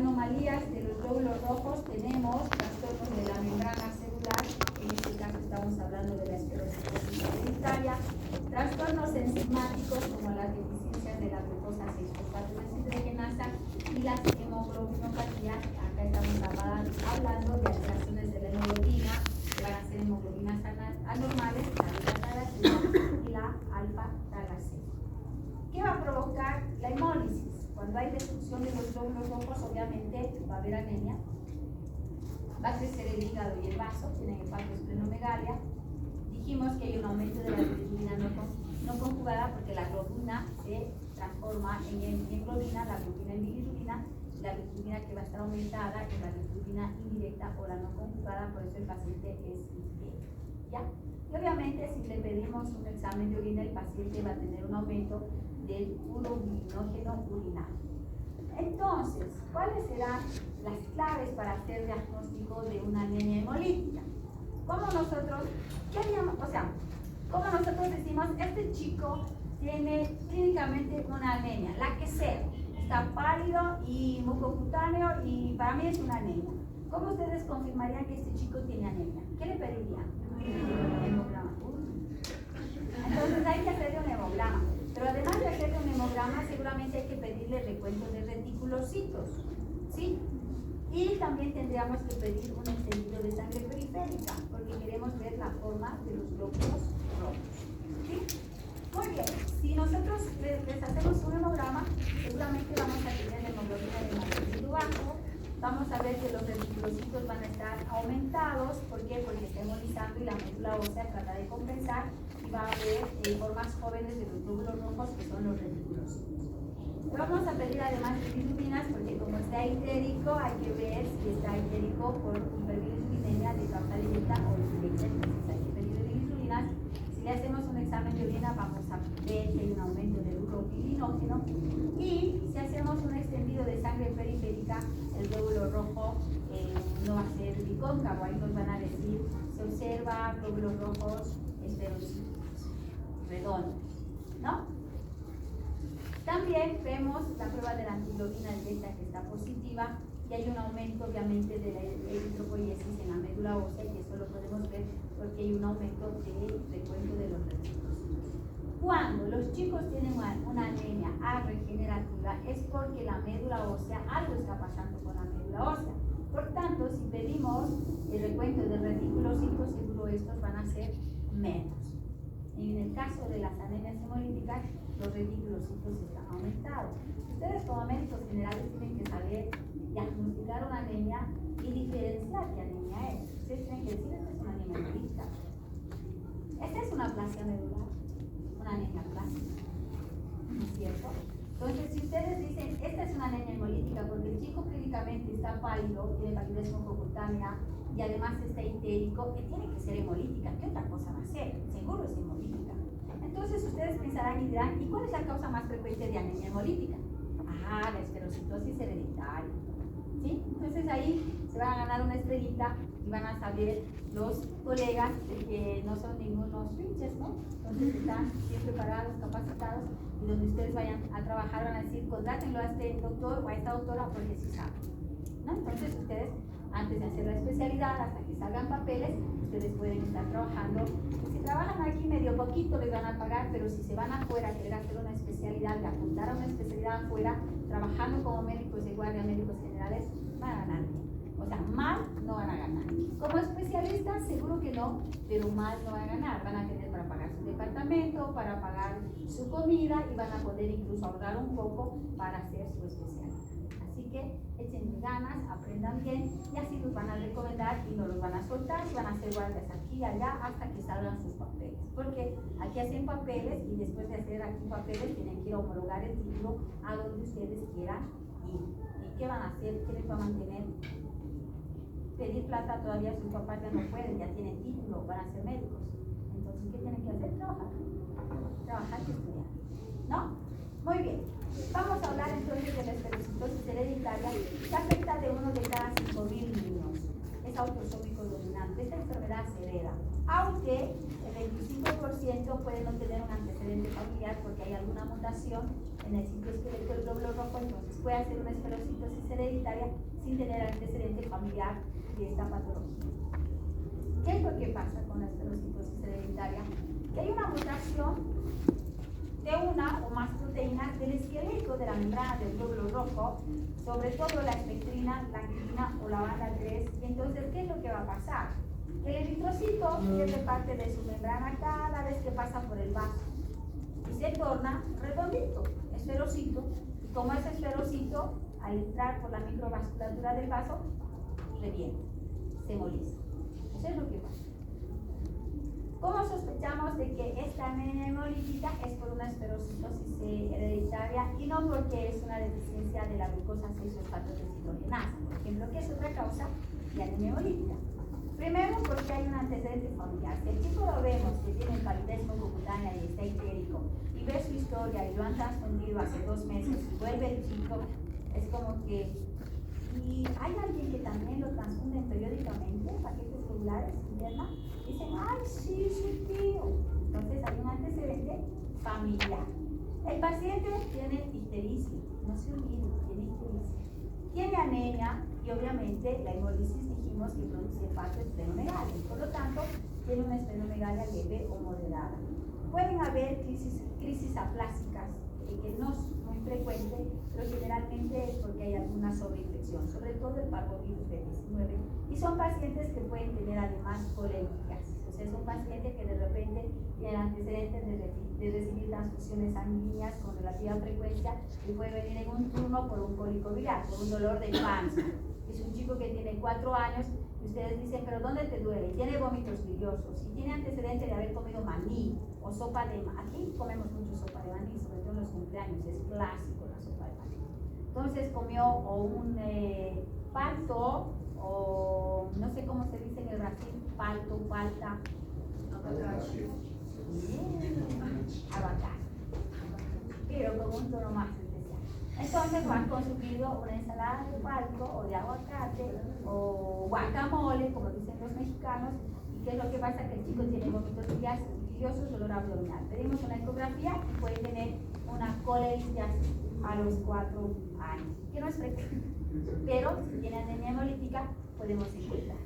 anomalías de los glóbulos rojos tenemos trastornos de la membrana celular, en este caso estamos hablando de la esclerosis hereditaria, trastornos enzimáticos como las deficiencias de la glucosa 6-fosfato-deshidrogenasa y las hemoglobinopatías. Acá estamos hablando de alteraciones de la hemoglobina, que van a ser hemoglobinas anormales, la beta-thalassemia y la alfa-thalassemia. ¿Qué va a provocar la hemólisis? Cuando hay destrucción de los glóbulos rojos, obviamente va a haber anemia, va a crecer el hígado y el vaso, tienen hepatosplenomegalia. Dijimos que hay un aumento de la bilirrubina no conjugada porque la globina se transforma en hemoglobina, la globina en bilirrubina, la bilirrubina que va a estar aumentada es la bilirrubina indirecta o la no conjugada, por eso el paciente es infiel. ¿Ya? Y obviamente si le pedimos un examen de orina, el paciente va a tener un aumento del urobilinógeno urinario. Entonces, ¿cuáles serán las claves para hacer diagnóstico de una anemia hemolítica? ¿Cómo nosotros, qué haríamos? O sea, ¿cómo nosotros decimos, este chico tiene clínicamente una anemia, la que sea, está pálido y mucocutáneo y para mí es una anemia? ¿Cómo ustedes confirmarían que este chico tiene anemia? ¿Qué le pedirían? Hemograma. Entonces hay que hacerle un hemograma. Pero además de hacerle un hemograma, seguramente hay que pedirle recuento de reticulocitos, ¿sí? Y también tendríamos que pedir un extendido de sangre periférica, porque queremos ver la forma de los glóbulos rojos, ¿sí? Muy bien, si nosotros les hacemos un hemograma, seguramente vamos a tener hemoglobina de magnesio bajo, vamos a ver que los reticulocitos van a estar aumentados. ¿Por qué? Porque está hemolizando y la médula ósea trata de compensar y va a haber formas jóvenes de los glóbulos rojos que son los reticulocitos. Le vamos a pedir además bilirrubinas porque como está itérico hay que ver si está itérico por hiperbilirubinemia de causa directa o indirecta. Entonces hay que pedirle bilirrubinas. Si le hacemos un examen de orina vamos a ver que hay un aumento del urobilinógeno, y si hacemos un extendido de sangre periférica el glóbulo rojo no va a ser bicóncavo, ahí nos van a decir, se observa glóbulos rojos esferocíticos, redondos, ¿no? También vemos la prueba de la antiglobina directa que está positiva y hay un aumento obviamente de la eritropoiesis en la médula ósea, y eso lo podemos ver porque hay un aumento del recuento de los reticulocitos. Cuando los chicos tienen una anemia regenerativa es porque la médula ósea, algo está pasando con la médula ósea. Por tanto, si pedimos el recuento de reticulocitos, seguro estos van a ser menos. En el caso de las anemias hemolíticas, los reticulocitos están aumentados. Ustedes como médicos generales tienen que saber diagnosticar una anemia y diferenciar qué anemia es. Ustedes tienen que decir, esta es una anemia hemolítica, esta es una aplasia medular, una anemia plástica, ¿no es cierto? Entonces, si ustedes dicen, esta es una anemia hemolítica porque el chico clínicamente está pálido, tiene palidez mucocutánea y además está itérico, que tiene que ser hemolítica, ¿qué otra cosa va a ser? Seguro es hemolítica. Entonces, ustedes pensarán y dirán, ¿y cuál es la causa más frecuente de anemia hemolítica? Ah, la esferocitosis hereditaria, ¿sí? Entonces ahí se van a ganar una estrellita y van a saber los colegas de que no son ningunos pinches, ¿no? Entonces están bien preparados, capacitados, y donde ustedes vayan a trabajar van a decir, contrátenlo a este doctor o a esta doctora porque sí saben, ¿no? Entonces ustedes, antes de hacer la especialidad, hasta que salgan papeles, ustedes pueden estar trabajando. Si trabajan aquí medio poquito les van a pagar, pero si se van afuera a querer hacer una especialidad, de apuntar a una especialidad afuera, trabajando como médicos de guardia, médicos generales, van a ganar bien. O sea, mal no van a ganar. Como especialistas, seguro que no, pero mal no van a ganar. Van a tener para pagar su departamento, para pagar su comida y van a poder incluso ahorrar un poco para hacer su especialidad. Así que echen ganas, aprendan bien y así los van a recomendar y no los van a soltar y van a hacer guardias aquí y allá hasta que salgan sus papeles. Porque aquí hacen papeles y después de hacer aquí papeles tienen que ir a homologar el título a donde ustedes quieran ir. ¿Y qué van a hacer? ¿Qué les va a mantener? Pedir plata todavía sus papás ya no pueden, ya tienen título, van a ser médicos. Entonces, ¿qué tienen que hacer? Trabajar. Trabajar y estudiar, ¿no? Muy bien. Vamos a hablar entonces de la esferocitosis hereditaria, que afecta de 1 de cada 5.000 niños. Es autosómico dominante. Esta enfermedad se hereda. aunque el 25% puede no tener un antecedente familiar porque hay alguna mutación en el citoesqueleto del glóbulo rojo, entonces puede hacer una esclerositosis hereditaria sin tener antecedente familiar de esta patología. ¿Qué es lo que pasa con la esclerositosis hereditaria? Que hay una mutación de una o más proteínas del esqueleto de la membrana del glóbulo rojo, sobre todo la espectrina, la actina o la banda 3. Y entonces, ¿qué es lo que va a pasar? El eritrocito pierde parte de su membrana cada vez que pasa por el vaso y se torna redondito, esferocito. Y como es esferocito, al entrar por la microvasculatura del vaso, revienta, se hemoliza. Eso es lo que pasa. ¿Cómo sospechamos de que esta anemia hemolítica es por una esferocitosis hereditaria y no porque es una deficiencia de la glucosa 6-fosfato deshidrogenasa? Por ejemplo, que es otra causa de anemia hemolítica. Primero, porque hay un antecedente familiar. Si el chico lo vemos que tiene palidez mucocutánea y está histérico, y ve su historia y lo han transfundido hace 2 meses y vuelve el chico, es como que... Y hay alguien que también lo transfunden periódicamente, paquetes regulares interna, dicen, ay, sí, su tío. Entonces hay un antecedente familiar. El paciente tiene ictericia, no se olvide, tiene ictericia. Tiene anemia y obviamente la hemólisis dijimos que produce hepato esplenomegalia, por lo tanto tiene una esplenomegalia leve o moderada. Pueden haber crisis aplásicas, que no es muy frecuente, pero generalmente es porque hay alguna sobreinfección, sobre todo el parvovirus B19, y son pacientes que pueden tener además colemias, o sea, son pacientes que de repente tienen antecedentes de recibir transfusiones sanguíneas con relativa frecuencia y puede venir en un turno por un cólico biliar, por un dolor de panza. Es un chico que tiene 4 años y ustedes dicen, pero ¿dónde te duele? Tiene vómitos biliosos y tiene antecedente de haber comido maní o sopa de maní. Aquí comemos mucho sopa de maní, sobre todo en los cumpleaños, es clásico la sopa de maní. Entonces comió o un palto o no sé cómo se dice en el Brasil, palto, palta, aguacate, pero con un tono más especial. Entonces han consumido una ensalada de palto o de aguacate o guacamole, como dicen los mexicanos. ¿Y qué es lo que pasa? Que el chico tiene vómitos biliosos, dolor abdominal. Pedimos una ecografía y puede tener una colelitiasis a los 4 años, que no es frecuente, pero si tiene anemia hemolítica podemos encontrar.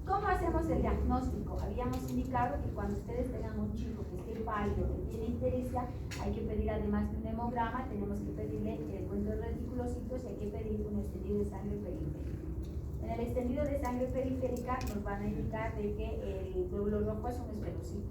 ¿Cómo hacemos el diagnóstico? Habíamos indicado que cuando ustedes tengan un chico que esté pálido, que tiene ictericia, hay que pedir además de un hemograma, tenemos que pedirle el cuento de reticulocitos y hay que pedir un extendido de sangre periférica. En el extendido de sangre periférica nos van a indicar de que el glóbulo rojo es un esferocito.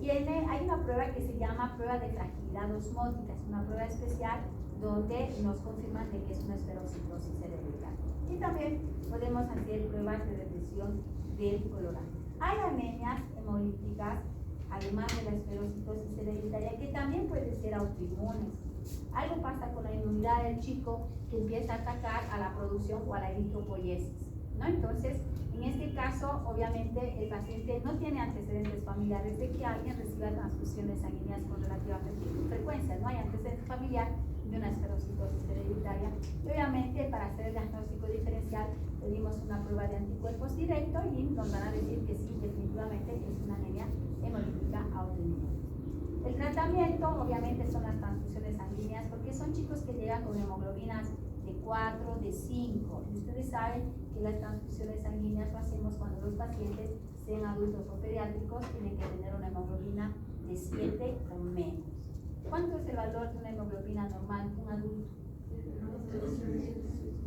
Y hay una prueba que se llama prueba de fragilidad osmótica, es una prueba especial donde nos confirman de que es una esferocitosis hereditaria. Y también podemos hacer pruebas de depresión del colorante. Hay anemias hemolíticas, además de la esferocitosis hereditaria, que también pueden ser autoinmunes. Algo pasa con la inmunidad del chico que empieza a atacar a la producción o a la eritropoiesis, ¿no? Entonces, en este caso, obviamente, el paciente no tiene antecedentes familiares de que alguien reciba transfusiones sanguíneas con relativa frecuencia. No hay antecedente familiar de una esferocitosis hereditaria. Y obviamente, para hacer el diagnóstico diferencial, pedimos una prueba de anticuerpos directo y nos van a decir que sí, definitivamente es una anemia hemolítica autoinmune. El tratamiento, obviamente, son las transfusiones sanguíneas porque son chicos que llegan con hemoglobinas de 4, de 5. Y ustedes saben que las transfusiones sanguíneas lo hacemos cuando los pacientes, sean adultos o pediátricos, tienen que tener una hemoglobina de 7 o menos. ¿Cuánto es el valor de una hemoglobina normal de un adulto?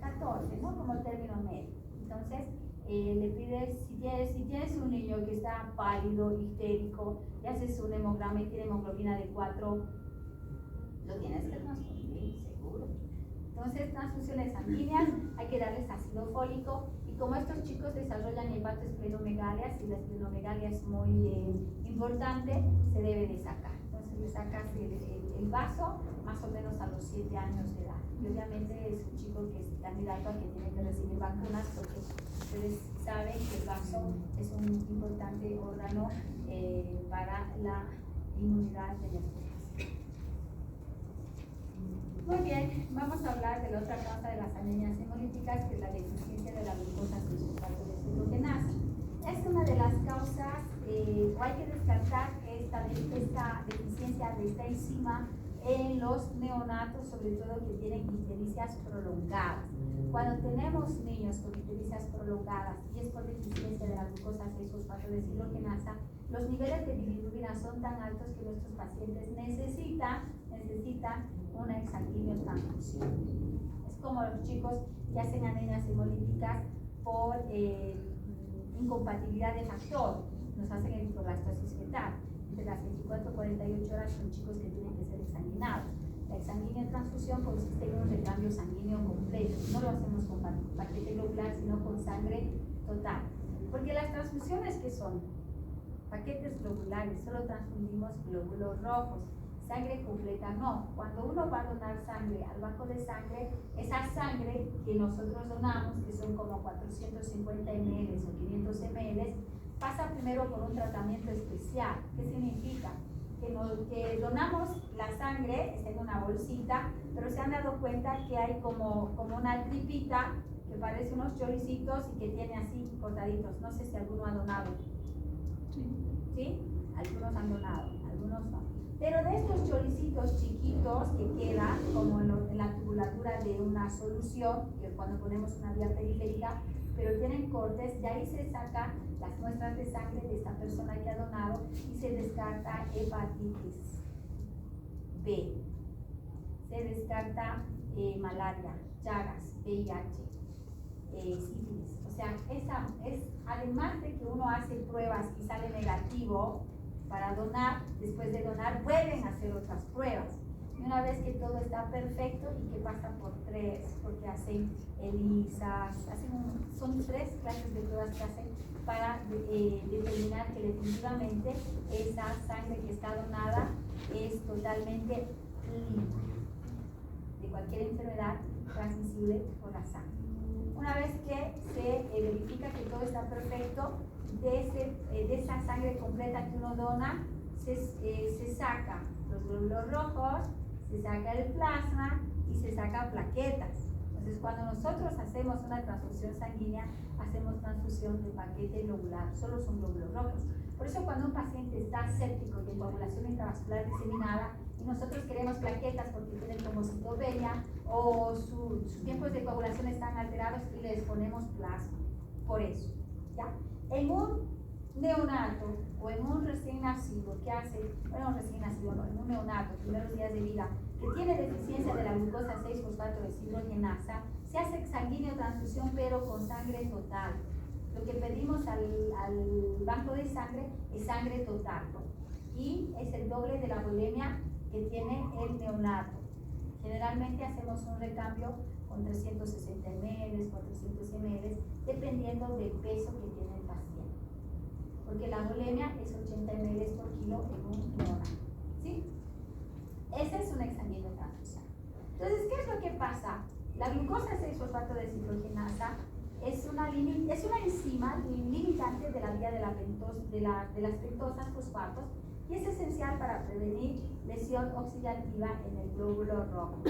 14, ¿no? Como término medio. Entonces, le pides, si tienes un niño que está pálido, histérico, y haces un hemograma y tiene hemoglobina de 4, lo tienes que transfundir, seguro. Entonces, transfusiones sanguíneas, hay que darles ácido fólico, y como estos chicos desarrollan hepatoesplenomegalia, si la esplenomegalia es muy importante, se debe de sacar. Entonces, le sacas el vaso más o menos a los 7 años de edad. Y obviamente es un chico que es candidato a que tiene que recibir vacunas porque ustedes saben que el vaso es un importante órgano para la inmunidad de las personas. Muy bien, vamos a hablar de la otra causa de las anemias hemolíticas, que es la deficiencia de la glucosa 6-fosfato deshidrogenasa. es una de las causas, o hay que descartar esta deficiencia de esta enzima en los neonatos, sobre todo que tienen ictericias prolongadas. Cuando tenemos niños con ictericias prolongadas y es por deficiencia de la glucosa 6-fosfato deshidrogenasa, los niveles de bilirrubina son tan altos que nuestros pacientes necesitan una exsanguíneo transfusión. Es como los chicos que hacen anemias hemolíticas por incompatibilidad de factor, nos hacen eritroblastosis fetal. Entre las 24 y 48 horas son chicos que tienen que ser exsanguinados. La exsanguínea transfusión consiste en un recambio sanguíneo completo. No lo hacemos con paquete globular, sino con sangre total. Porque las transfusiones, ¿qué son? Paquetes globulares, solo transfundimos glóbulos rojos. Sangre completa no. Cuando uno va a donar sangre al banco de sangre, esa sangre que nosotros donamos, que son como 450 ml o 500 ml, pasa primero por un tratamiento especial. ¿Qué significa? Que donamos la sangre, está en una bolsita, pero se han dado cuenta que hay como una tripita que parece unos choricitos y que tiene así cortaditos. No sé si alguno ha donado. ¿Sí? Algunos han donado, algunos no. Pero de estos choricitos chiquitos que quedan como en la tubulatura de una solución, que cuando ponemos una vía periférica, pero tienen cortes, de ahí se sacan las muestras de sangre de esta persona que ha donado y se descarta hepatitis B, se descarta malaria, Chagas, VIH, sífilis. O sea, además de que uno hace pruebas y sale negativo para donar, después de donar vuelven a hacer otras pruebas. Y una vez que todo está perfecto y que pasa por porque hacen ELISAs, son 3 clases de pruebas que hacen para determinar que definitivamente esa sangre que está donada es totalmente libre de cualquier enfermedad transmisible por la sangre. Una vez que se verifica que todo está perfecto, de esa sangre completa que uno dona, se saca los glóbulos rojos, se saca el plasma y se saca plaquetas. Entonces, cuando nosotros hacemos una transfusión sanguínea, hacemos transfusión de paquete globular, solo son glóbulos rojos. Por eso, cuando un paciente está séptico y en coagulación intravascular diseminada, y nosotros queremos plaquetas porque tienen trombocitopenia o sus tiempos de coagulación están alterados y les ponemos plasma. Por eso, ¿ya? En un neonato o en un recién nacido, ¿qué hace? Bueno, recién nacido no, en un neonato, primeros días de vida, que tiene deficiencia de la glucosa 6-fosfato deshidrogenasa, se hace exsanguíneo transfusión pero con sangre total. Lo que pedimos al banco de sangre es sangre total, ¿no? Y es el doble de la volemia que tiene el neonato. Generalmente hacemos un recambio con 360 ml, 400 ml, dependiendo del peso que tiene el paciente. Porque la volemia es 80 ml por kilo en un neonato. ¿Sí? Ese es un exsanguíneo transfusión. Entonces, ¿qué es lo que pasa? La glucosa 6-fosfato deshidrogenasa es una enzima limitante de la vía de las pentosas fosfatos y es esencial para prevenir lesión oxidativa en el glóbulo rojo.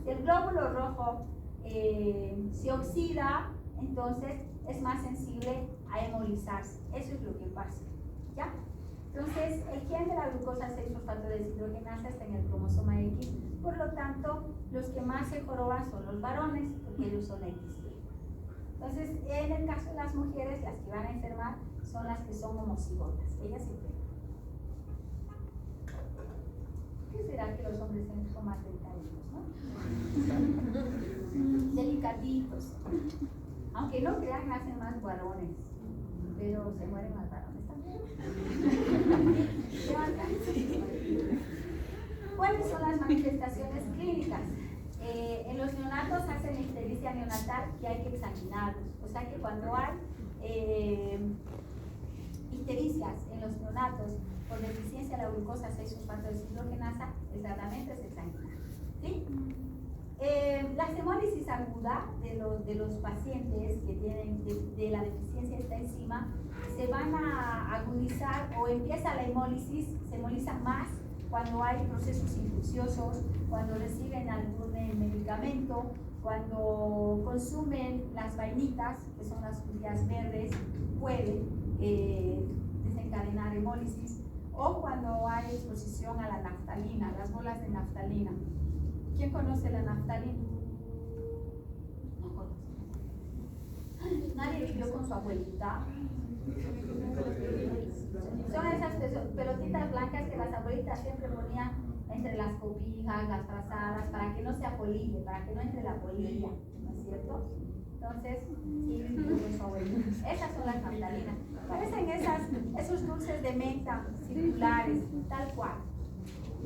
Si el glóbulo rojo se oxida, entonces es más sensible a hemolizarse. Eso es lo que pasa, ¿ya? Entonces, el gen de la glucosa 6-fosfato deshidrogenasa está en el cromosoma X, por lo tanto, los que más se joroban son los varones, porque ellos son X. Entonces, en el caso de las mujeres, las que van a enfermar son las que son homocigotas. Ellas se enferman. ¿Qué será que los hombres son más delicaditos, no? Delicaditos. Aunque no crean, nacen más varones, pero se mueren más varones también. ¿Cuáles son las manifestaciones clínicas? En los neonatos hacen ictericia neonatal y hay que examinarlos. O sea que cuando hay ictericias en los neonatos por deficiencia de la glucosa 6-fosfato deshidrogenasa, el tratamiento es examinar. ¿Sí? La hemólisis aguda de los pacientes que tienen de la deficiencia de esta enzima se van a agudizar o empieza la hemólisis, se hemolizan más cuando hay procesos infecciosos, cuando reciben algún medicamento, cuando consumen las vainitas, que son las judías verdes, pueden, desencadenar hemólisis, o cuando hay exposición a la naftalina, las bolas de naftalina. ¿Quién conoce la naftalina? No conoce. ¿Nadie vivió con su abuelita? Son esas pelotitas blancas que las abuelitas siempre ponían entre las cobijas, las frazadas, para que no se apolille, para que no entre la polilla, ¿no es cierto? Entonces, sí, vivió con su abuelita. Esas son las naftalinas. Parecen esos dulces de menta circulares, tal cual.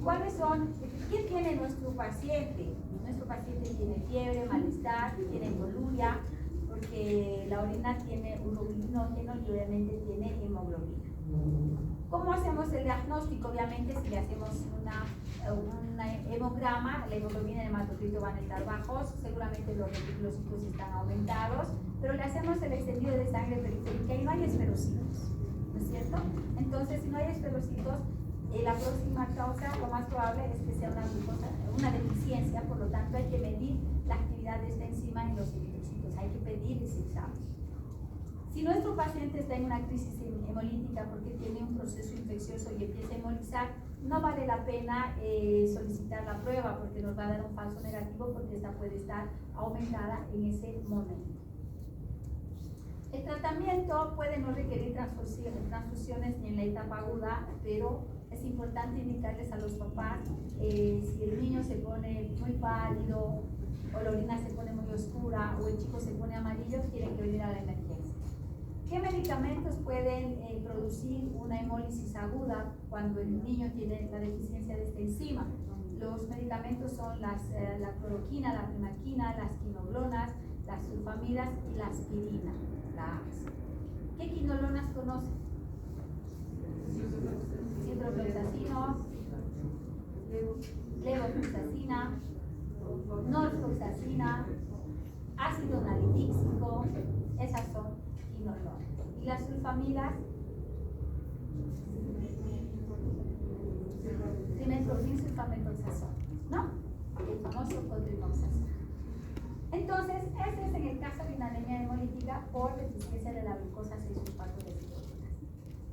¿Cuáles son? ¿Qué tiene nuestro paciente? Nuestro paciente tiene fiebre, malestar, tiene coluria, porque la orina tiene urobilinógeno y obviamente tiene hemoglobina. ¿Cómo hacemos el diagnóstico? Obviamente, si le hacemos una hemograma, la hemoglobina y el hematocrito van a estar bajos, seguramente los reticulocitos están aumentados, pero le hacemos el extendido de sangre periférica y no hay esferocitos, ¿no es cierto? Entonces, si no hay esferocitos, la próxima causa, lo más probable es que sea una deficiencia, por lo tanto hay que medir la actividad de esta enzima en los eritrocitos, hay que pedir ese examen. Si nuestro paciente está en una crisis hemolítica porque tiene un proceso infeccioso y empieza a hemolizar, no vale la pena solicitar la prueba porque nos va a dar un falso negativo, porque esta puede estar aumentada en ese momento. El tratamiento puede no requerir transfusiones ni en la etapa aguda, pero es importante indicarles a los papás si el niño se pone muy pálido o la orina se pone muy oscura o el chico se pone amarillo, tienen que venir a la emergencia. ¿Qué medicamentos pueden producir una hemólisis aguda cuando el niño tiene la deficiencia de esta enzima? Los medicamentos son la cloroquina, la primaquina, las quinolonas, las sulfamidas y la aspirina. ¿Qué quinolonas conocen? Ciprofloxacino, levofloxacina, norfloxacina, ácido nalidíxico, esas son quinolonas. Y las sulfamidas, trimetilsulfamethoxazol, ¿no? El famoso cotrimoxazol. Entonces, este es en el caso de una anemia hemolítica por deficiencia de la glucosa 6-fosfato de citoquinas.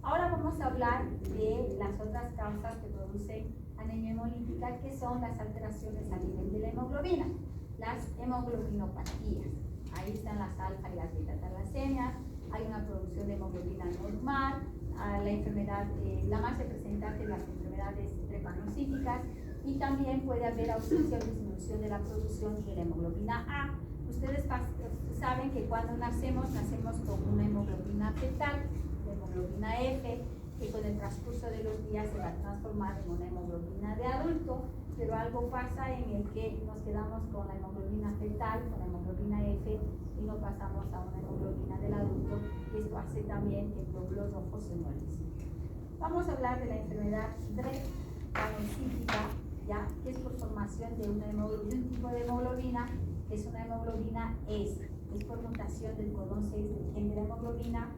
Ahora vamos a hablar de las otras causas que producen anemia hemolítica, que son las alteraciones a nivel de la hemoglobina, las hemoglobinopatías. Ahí están las alfa y las beta-talasemias, hay una producción de hemoglobina normal, la enfermedad, la más representante de las enfermedades prepanocíticas, y también puede haber ausencia o disminución de la producción de la hemoglobina A. Ustedes saben que cuando nacemos con una hemoglobina fetal, la hemoglobina F, que con el transcurso de los días se va a transformar en una hemoglobina de adulto, pero algo pasa en el que nos quedamos con la hemoglobina fetal, con la hemoglobina F, y no pasamos a una hemoglobina del adulto, y esto hace también que el glóbulo rojo se hemolice. Vamos a hablar de la enfermedad drepanocítica, ¿ya? Que es por formación de un tipo de hemoglobina, que es una hemoglobina S, es por mutación del codón 6 del gen de la hemoglobina,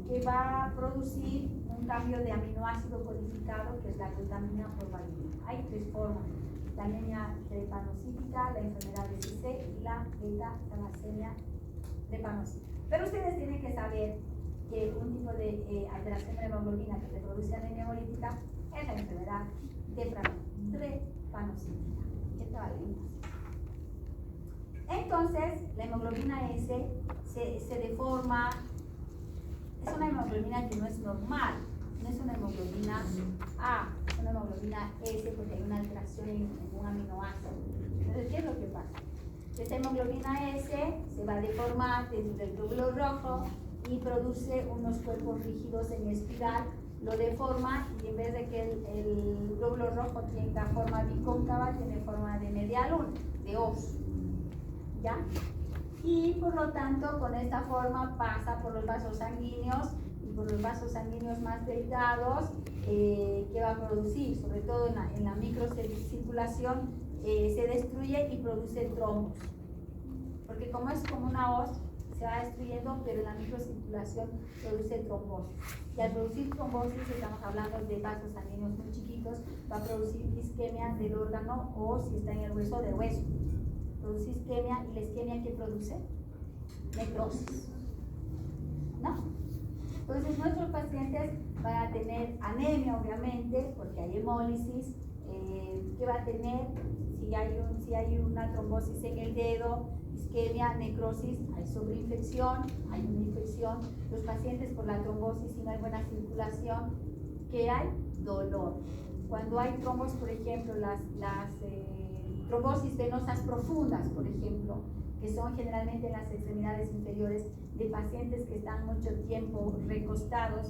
que va a producir un cambio de aminoácido codificado, que es la glutamina por valina. Hay tres formas: la anemia drepanocítica, la enfermedad de SC y la beta-talasemia drepanocítica. Pero ustedes tienen que saber que un tipo de alteración de la hemoglobina que se produce anemia hemolítica es la enfermedad drepanocítica. ¿Qué tal? Entonces, la hemoglobina S se deforma. Es una hemoglobina que no es normal, no es una hemoglobina A, es una hemoglobina S porque hay una alteración en un aminoácido. Entonces, ¿qué es lo que pasa? Esta hemoglobina S se va a deformar dentro del glóbulo rojo y produce unos cuerpos rígidos en espiral, lo deforma, y en vez de que el glóbulo rojo tenga forma bicóncava, tiene forma de media luna, de os, ¿ya? Y por lo tanto, con esta forma pasa por los vasos sanguíneos, y por los vasos sanguíneos más delgados, que va a producir, sobre todo en la microcirculación, se destruye y produce trombos, porque como es como una hoz, se va destruyendo, pero en la microcirculación produce trombosis. Y al producir trombosis, estamos hablando de vasos sanguíneos muy chiquitos, va a producir isquemia del órgano, o si está en el hueso, de hueso. Produce isquemia, y la isquemia, ¿qué produce? Necrosis, ¿no? Entonces nuestros pacientes van a tener anemia, obviamente, porque hay hemólisis, que va a tener, si hay una trombosis en el dedo, isquemia, necrosis, hay sobreinfección, hay una infección. Los pacientes por la trombosis, si no hay buena circulación, ¿qué hay? Dolor. Cuando hay trombos, por ejemplo, las trombosis venosas profundas, por ejemplo, que son generalmente en las extremidades inferiores de pacientes que están mucho tiempo recostados,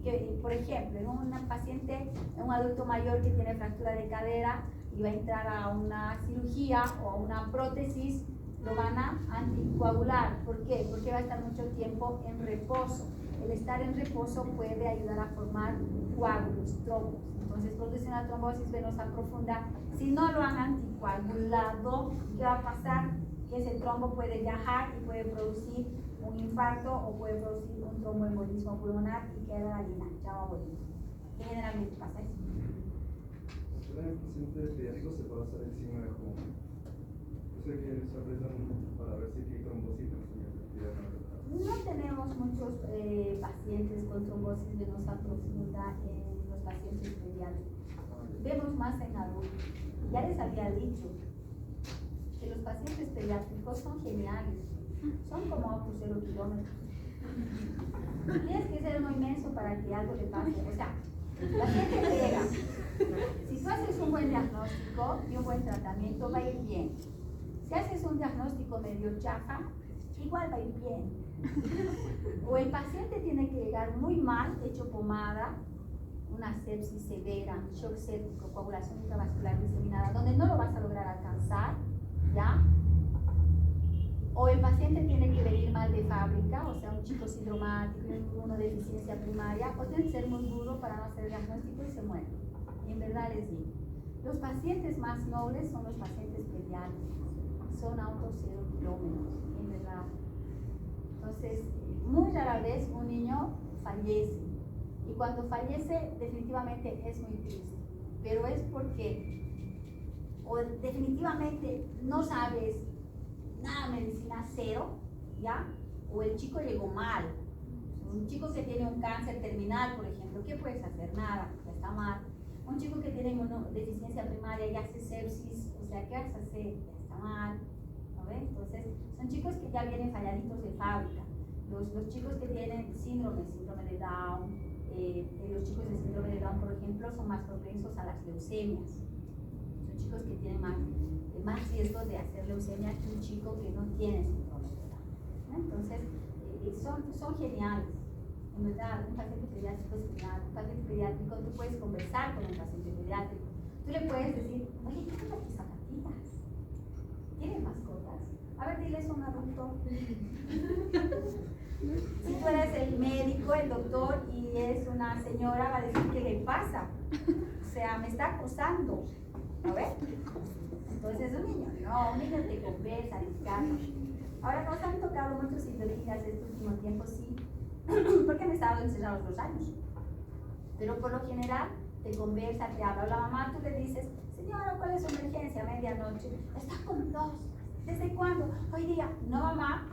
que, por ejemplo, en un paciente, un adulto mayor que tiene fractura de cadera y va a entrar a una cirugía o a una prótesis, lo van a anticoagular. ¿Por qué? Porque va a estar mucho tiempo en reposo. El estar en reposo puede ayudar a formar coágulos, trombos. Entonces produce una trombosis venosa profunda. Si no lo han anticoagulado, ¿qué va a pasar? Que ese trombo puede viajar y puede producir un infarto o puede producir un tromboembolismo pulmonar y queda ahí enganchado a bolillo. ¿Qué generalmente pasa eso? En el paciente pediátrico se puede hacer encima de ojo. Yo sé que se apretan para ver si hay trombocitos. No tenemos muchos pacientes con trombosis venosa profunda en los pacientes pediátricos. Vemos más en adultos. Ya les había dicho que los pacientes pediátricos son geniales. Son como autos 0 kilómetros. Tienes que ser muy inmenso para que algo le pase. O sea, la gente llega. Si tú haces un buen diagnóstico y un buen tratamiento, va a ir bien. Si haces un diagnóstico medio chafa, igual va a ir bien. O el paciente tiene que llegar muy mal, hecho pomada, una sepsis severa, shock séptico, coagulación intravascular diseminada, donde no lo vas a lograr alcanzar, ¿ya? O el paciente tiene que venir mal de fábrica, o sea, un chico sindromático, una deficiencia primaria, o tiene que ser muy duro para no hacer diagnóstico y se muere. Y en verdad les digo, los pacientes más nobles son los pacientes pediátricos, son autos 0 kilómetros, en verdad. Entonces, muy rara vez un niño fallece, y cuando fallece definitivamente es muy triste, pero es porque o definitivamente no sabes nada, medicina cero, ¿ya? O el chico llegó mal. Un chico que tiene un cáncer terminal, por ejemplo, ¿qué puedes hacer? Nada, ya está mal. Un chico que tiene deficiencia primaria y hace sepsis, o sea, ¿qué vas a hacer? Ya está mal, ¿no ves? Entonces, son chicos que ya vienen falladitos de fábrica. Los chicos que tienen síndrome de Down, los chicos de síndrome de Down, por ejemplo, son más propensos a las leucemias. Son chicos que tienen más riesgo de hacer leucemia que un chico que no tiene síndrome de Down. Entonces, son geniales. En verdad, un paciente pediátrico es genial. Un paciente pediátrico, tú puedes conversar con un paciente pediátrico. Tú le puedes decir, oye, ¿qué son tus zapatillas? ¿Tienes mascotas? A ver, diles a un adulto. Si tú eres el médico, el doctor, y es una señora, va a decir, ¿qué le pasa? O sea, me está acosando. ¿No ves? Entonces, un niño te conversa, te calma. Ahora nos han tocado muchos cibernigas de este último tiempo, sí, porque han estado encerrados 2 años. Pero por lo general te conversa, te habla. La mamá, tú le dices, señora, ¿cuál es su emergencia? Medianoche. Está con tos. ¿Desde cuándo? Hoy día. No, mamá.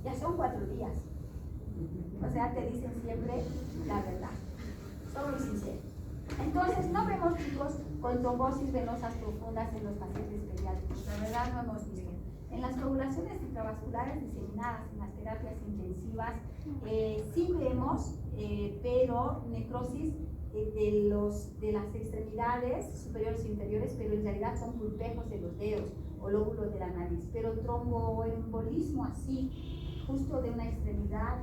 Ya son 4 días. O sea, te dicen siempre la verdad. Son muy sinceros. Entonces, no vemos chicos con trombosis venosas profundas en los pacientes pediátricos. La verdad, no hemos visto. En las coagulaciones intravasculares diseminadas, en las terapias intensivas, sí vemos, pero necrosis de las extremidades superiores e inferiores, pero en realidad son pulpejos de los dedos o lóbulos de la nariz. Pero tromboembolismo así, justo de una extremidad,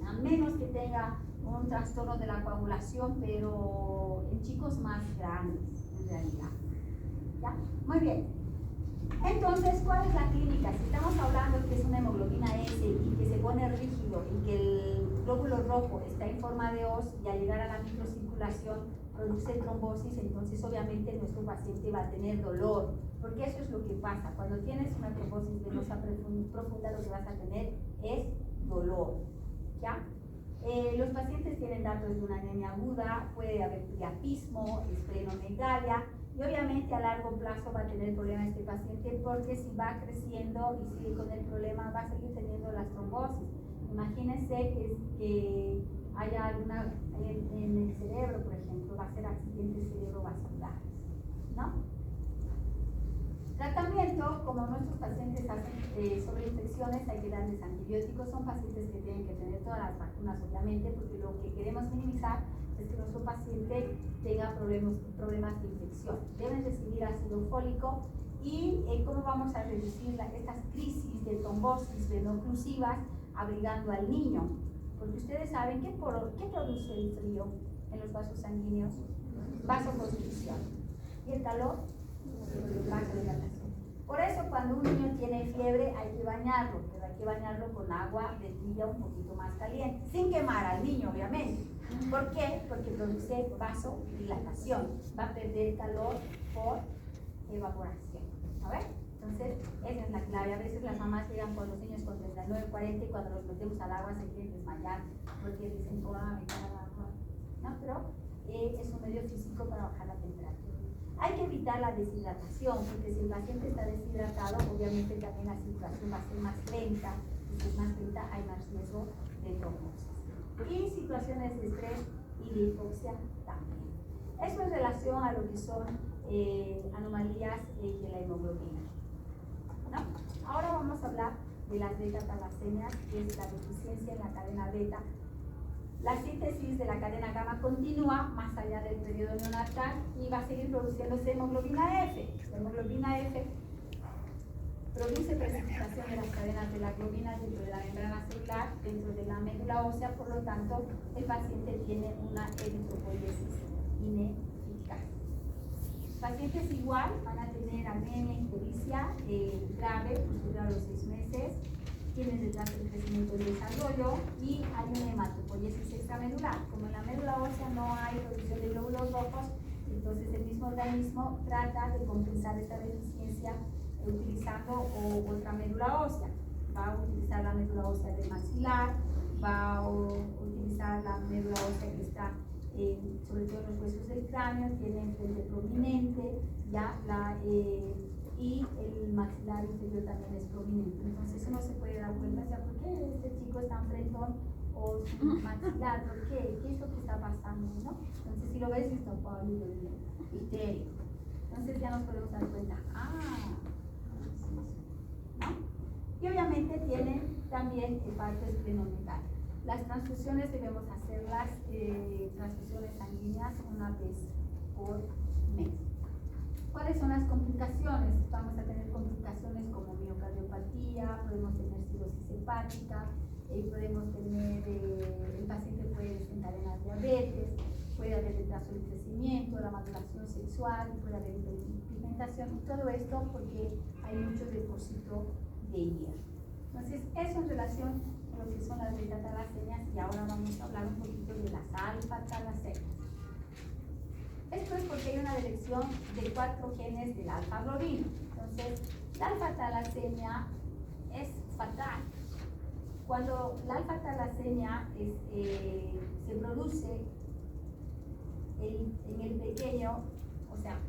a menos que tenga un trastorno de la coagulación, pero en chicos más grandes, en realidad. ¿Ya? Muy bien. Entonces, ¿cuál es la clínica? Si estamos hablando que es una hemoglobina S y que se pone rígido y que el glóbulo rojo está en forma de hoz y al llegar a la microcirculación produce trombosis, entonces obviamente nuestro paciente va a tener dolor, porque eso es lo que pasa. Cuando tienes una trombosis venosa profunda, lo que vas a tener es dolor. ¿Ya? Los pacientes tienen datos de una anemia aguda, puede haber priapismo, esplenomegalia, y obviamente a largo plazo va a tener problema este paciente, porque si va creciendo y sigue con el problema, va a seguir teniendo las trombosis. Imagínense que haya alguna en el cerebro, por ejemplo, va a ser accidentes cerebrovasculares, ¿no? Tratamiento, como nuestros pacientes hacen sobre infecciones, hay que darles antibióticos. Son pacientes que tienen que tener todas las vacunas, obviamente, porque lo que queremos minimizar es que nuestro paciente tenga problemas de infección. Deben recibir ácido fólico. Y cómo vamos a reducir estas crisis de trombosis veno-oclusivas abrigando al niño. Porque ustedes saben ¿qué produce el frío en los vasos sanguíneos? Vasoconstricción. ¿Y el calor? Vasodilatación. Por eso cuando un niño tiene fiebre hay que bañarlo, pero hay que bañarlo con agua de tibia un poquito más caliente, sin quemar al niño, obviamente. ¿Por qué? Porque produce vasodilatación. Va a perder calor por evaporación. ¿A ver? Entonces, esa es la clave. A veces las mamás llegan con los niños con 39, 40 y cuando los metemos al agua se quieren desmayar porque dicen, oh, me cae el agua. No, pero es un medio físico para bajar la temperatura. Hay que evitar la deshidratación, porque si el paciente está deshidratado, obviamente también la circulación va a ser más lenta, y si es más lenta hay más riesgo de trombosis. Y situaciones de estrés y de hipoxia también. Eso en relación a lo que son anomalías de la hemoglobina, ¿no? Ahora vamos a hablar de las beta-talasemias, que es la deficiencia en la cadena beta. La síntesis de la cadena gamma continúa más allá del periodo neonatal y va a seguir produciéndose hemoglobina F. La hemoglobina F produce precipitación de las cadenas de la globina dentro de la membrana celular, dentro de la médula ósea, por lo tanto, el paciente tiene una eritropoiesis ineficaz. Pacientes igual van a tener anemia, ictericia grave, posterior a los 6 meses, tienen retraso de crecimiento y desarrollo y hay una hematopoiesis extramedular. Como en la médula ósea no hay producción de glóbulos rojos, entonces el mismo organismo trata de compensar esta deficiencia utilizando otra médula ósea. Va a utilizar la médula ósea del maxilar, va a utilizar la médula ósea que está sobre todo en los huesos del cráneo, tiene frente prominente, ya y el maxilar inferior también es prominente. Entonces uno se puede dar cuenta, ya, ¿por qué este chico es tan frentón o su maxilar? ¿Por qué? ¿Qué es lo que está pasando? ¿No? Entonces si lo ves, está pálido y histérico. Entonces ya nos podemos dar cuenta, ¿no? Y obviamente tiene también partes plenometales. Las transfusiones debemos hacerlas, transfusiones sanguíneas una vez por mes. ¿Cuáles son las complicaciones? Vamos a tener complicaciones como miocardiopatía, podemos tener cirrosis hepática, podemos tener, el paciente puede desencadenar diabetes, puede haber retraso del crecimiento, la maduración sexual, puede haber hiperpigmentación, y todo esto porque hay mucho depósito de hierro. Entonces, eso en relación a lo que son las beta-talasemias, y ahora vamos a hablar un poquito de las alfa-talasemias. Esto es porque hay una dirección de 4 genes del alfa-globino. Entonces, la alfa-talasemia es fatal. Cuando la alfa-talasemia se produce en el pequeño, o sea,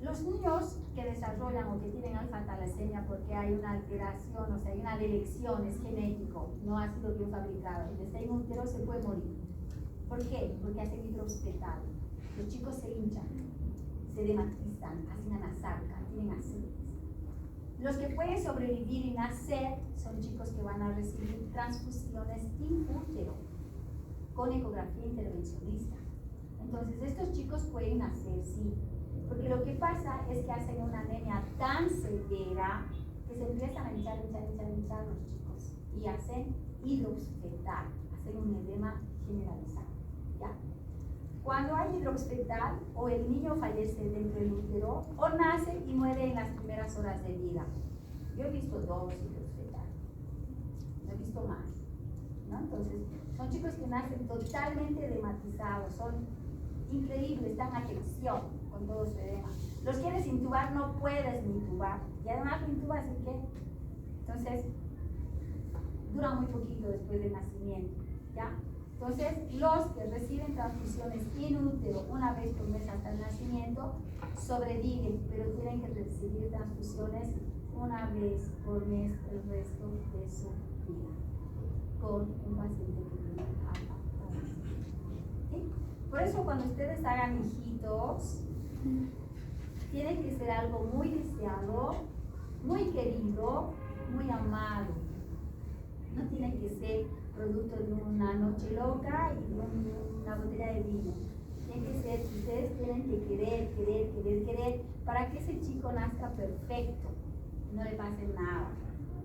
los niños que desarrollan o que tienen alfa-talasemia porque hay una alteración, o sea, hay una delección, es genético, no ha sido bien fabricado, y desde un útero se puede morir. ¿Por qué? Porque hacen hidroxfetal. Los chicos se hinchan, se dematizan, hacen anasarca, tienen ascites. Los que pueden sobrevivir y nacer son chicos que van a recibir transfusiones in útero con ecografía intervencionista. Entonces, estos chicos pueden nacer, sí, porque lo que pasa es que hacen una anemia tan severa que se empiezan a hinchar los chicos y hacen hidroxfetal, hacen un edema generalizado. ¿Ya? Cuando hay hidroxfetal, o el niño fallece dentro del útero o nace y muere en las primeras horas de vida. Yo he visto 2 hidroxfetales, no he visto más, ¿no? Entonces, son chicos que nacen totalmente dematizados, son increíbles, dan afección con todo su edema. Los quieres intubar, no puedes ni intubar, y además lo intubas y qué. Entonces, dura muy poquito después del nacimiento, ¿ya? Entonces, los que reciben transfusiones in útero una vez por mes hasta el nacimiento sobreviven, pero tienen que recibir transfusiones una vez por mes el resto de su vida con un paciente que tiene alfa thalassemia. ¿Sí? Por eso cuando ustedes hagan hijitos, tiene que ser algo muy deseado, muy querido, muy amado. No tiene que ser producto de una noche loca y de una botella de vino. Tiene que ser, ustedes tienen que querer para que ese chico nazca perfecto, no le pase nada.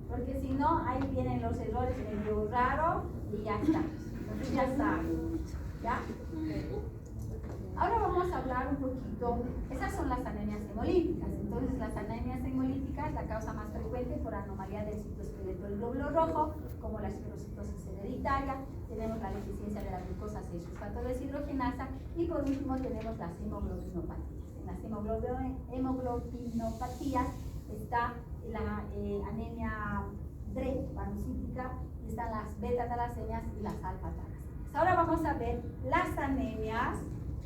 Porque si no, ahí vienen los errores medio raro y ya está. Entonces ya saben, ¿ya? Ahora vamos a hablar un poquito, esas son las anemias hemolíticas. Entonces las anemias hemolíticas, la causa más frecuente por anomalía del citoesqueleto del glóbulo rojo, como la esclerocitosis hereditaria, tenemos la deficiencia de la glucosa 6-fosfato deshidrogenasa y por último tenemos las hemoglobinopatías. En las hemoglobinopatías está la anemia drepanocytica y están las beta-talasemias y las alfa-talasemias. Ahora vamos a ver las anemias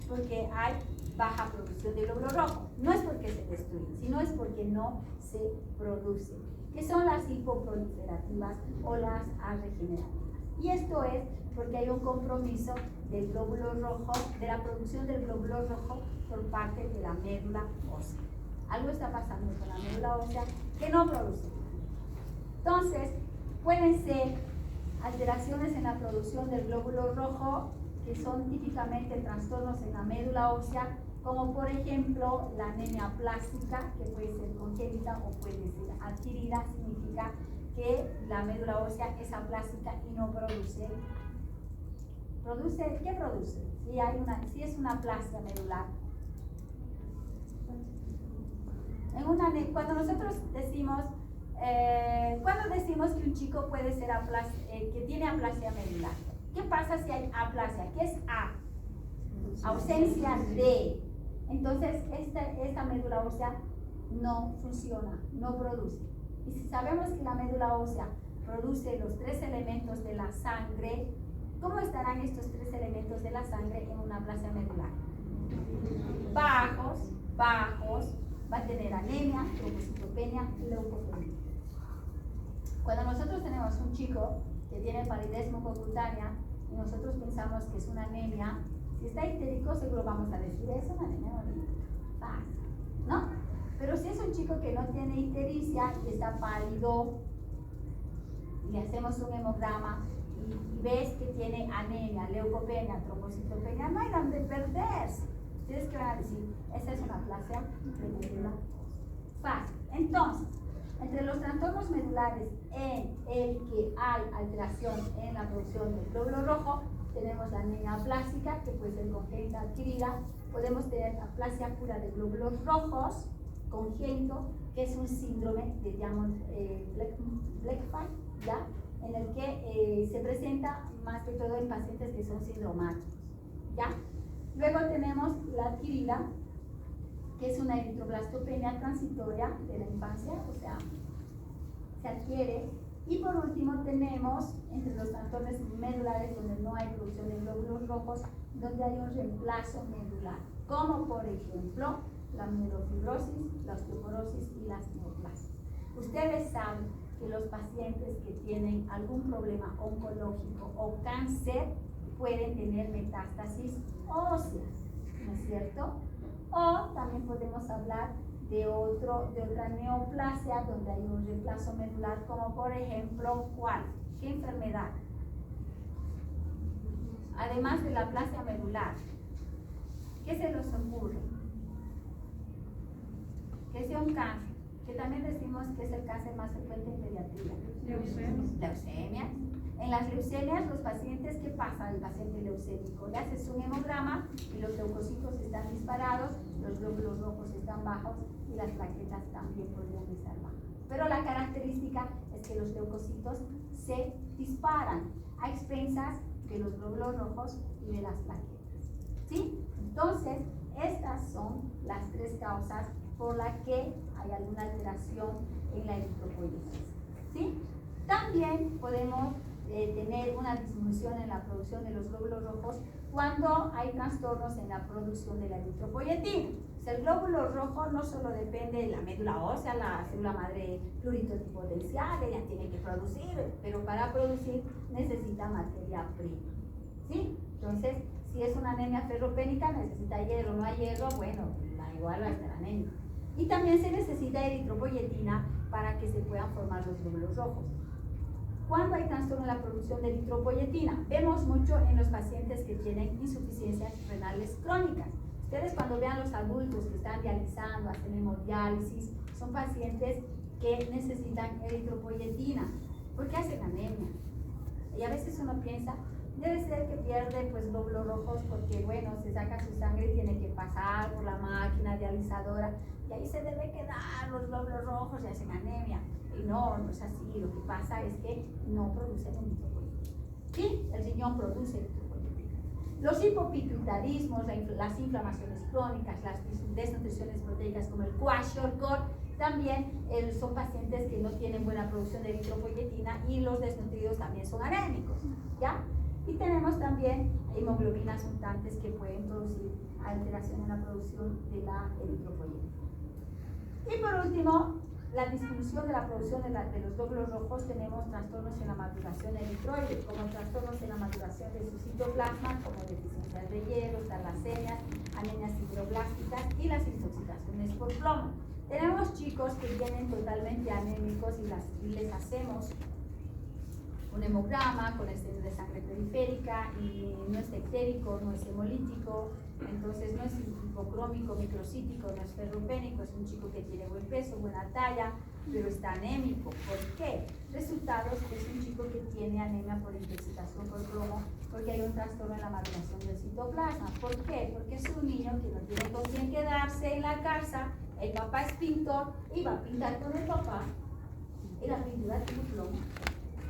porque hay baja producción de glóbulo rojo. No es porque se destruyen, sino es porque no se producen, que son las hipoproliferativas o las arregenerativas. Y esto es porque hay un compromiso del glóbulo rojo, de la producción del glóbulo rojo por parte de la médula ósea. Algo está pasando con la médula ósea que no produce. Entonces, pueden ser alteraciones en la producción del glóbulo rojo que son típicamente trastornos en la médula ósea, como por ejemplo la anemia plástica, que puede ser congénita o puede ser adquirida. Significa que la médula ósea es aplástica y no produce. ¿Qué produce? Si es una aplasia medular. Cuando nosotros decimos, cuando decimos que un chico puede ser que tiene aplasia medular, ¿qué pasa si hay aplasia? ¿Qué es A? Ausencia de. Entonces, esta médula ósea no funciona, no produce. Y si sabemos que la médula ósea produce los 3 elementos de la sangre, ¿cómo estarán estos 3 elementos de la sangre en una aplasia medular? Bajos, va a tener anemia, trombocitopenia y leucopenia. Cuando nosotros tenemos un chico que tiene palidez mucocutánea y nosotros pensamos que es una anemia, si está histérico seguro vamos a decir es una anemia hemolítica, ¿no? Pero si es un chico que no tiene ictericia y está pálido y le hacemos un hemograma y ves que tiene anemia, leucopenia, trombocitopenia, no hay donde perderse. Ustedes que van a decir, esa es una aplasia de médula fácil. Entonces, entre los trastornos medulares en el que hay alteración en la producción del glóbulo rojo, tenemos la anemia plástica, que puede ser congénita adquirida. Podemos tener aplasia pura de glóbulos rojos, congénito, que es un síndrome de Blackfein, ¿ya? En el que se presenta más que todo en pacientes que son sindromáticos, ¿ya? Luego tenemos la adquirida, que es una eritroblastopenia transitoria de la infancia, o sea, se adquiere. Y por último tenemos entre los trastornos medulares donde no hay producción de glóbulos rojos, donde hay un reemplazo medular, como por ejemplo la mielofibrosis, la osteoporosis y las neoplasias. Ustedes saben que los pacientes que tienen algún problema oncológico o cáncer pueden tener metástasis óseas, ¿no es cierto? O también podemos hablar de otra neoplasia donde hay un reemplazo medular, como por ejemplo, ¿cuál? ¿Qué enfermedad? Además de la aplasia medular, ¿qué se nos ocurre? Que sea un cáncer, que también decimos que es el cáncer más frecuente en pediatría. Leucemia. En las leucemias, los pacientes, ¿qué pasa al paciente leucémico? Le haces un hemograma y los leucocitos están disparados, los glóbulos rojos están bajos y las plaquetas también podrían estar bajas. Pero la característica es que los leucocitos se disparan a expensas de los glóbulos rojos y de las plaquetas, ¿sí? Entonces, estas son las 3 causas por las que hay alguna alteración en la eritropoyesis, ¿sí? También podemos tener una disminución en la producción de los glóbulos rojos cuando hay trastornos en la producción de la eritropoyetina. O sea, el glóbulo rojo no solo depende de la médula ósea, la célula madre pluritotipotencial, ella tiene que producir, pero para producir necesita materia prima. ¿Sí? Entonces, si es una anemia ferropénica, necesita hierro, no hay hierro, bueno, igual va a estar anémica. Y también se necesita eritropoyetina para que se puedan formar los glóbulos rojos. ¿Cuándo hay trastorno en la producción de eritropoyetina? Vemos mucho en los pacientes que tienen insuficiencias renales crónicas. Ustedes cuando vean los adultos que están dializando, hacen hemodiálisis, son pacientes que necesitan eritropoyetina porque hacen anemia. Y a veces uno piensa, debe ser que pierde pues glóbulos rojos porque bueno, se saca su sangre y tiene que pasar por la máquina dializadora y ahí se debe quedar los glóbulos rojos y hacen anemia. Y no, no es así. Lo que pasa es que no producen eritropoyetina. Sí, el riñón produce eritropoyetina. Los hipopituitarismos, las inflamaciones crónicas, las desnutriciones proteicas como el kwashiorkor, también son pacientes que no tienen buena producción de eritropoyetina y los desnutridos también son anémicos, ¿ya? Y tenemos también hemoglobinas mutantes que pueden producir alteración en la producción de la eritropoyetina. Y por último, la disminución de la producción de los glóbulos rojos, tenemos trastornos en la maduración eritroide, como trastornos en la maduración de su citoplasma, como deficiencias de hierro, talasemias, anemias hidroblásticas y las intoxicaciones por plomo. Tenemos chicos que vienen totalmente anémicos y les hacemos un hemograma con estudio de sangre periférica y no es ictérico, no es hemolítico, entonces no es hipocrómico, microcítico, no es ferropénico, es un chico que tiene buen peso, buena talla, pero está anémico. ¿Por qué? Resultados que es un chico que tiene anemia por intoxicación por plomo, porque hay un trastorno en la maduración del citoplasma. ¿Por qué? Porque es un niño que no tiene con quién quedarse en la casa, el papá es pintor y va a pintar con el papá y la pintura tiene plomo.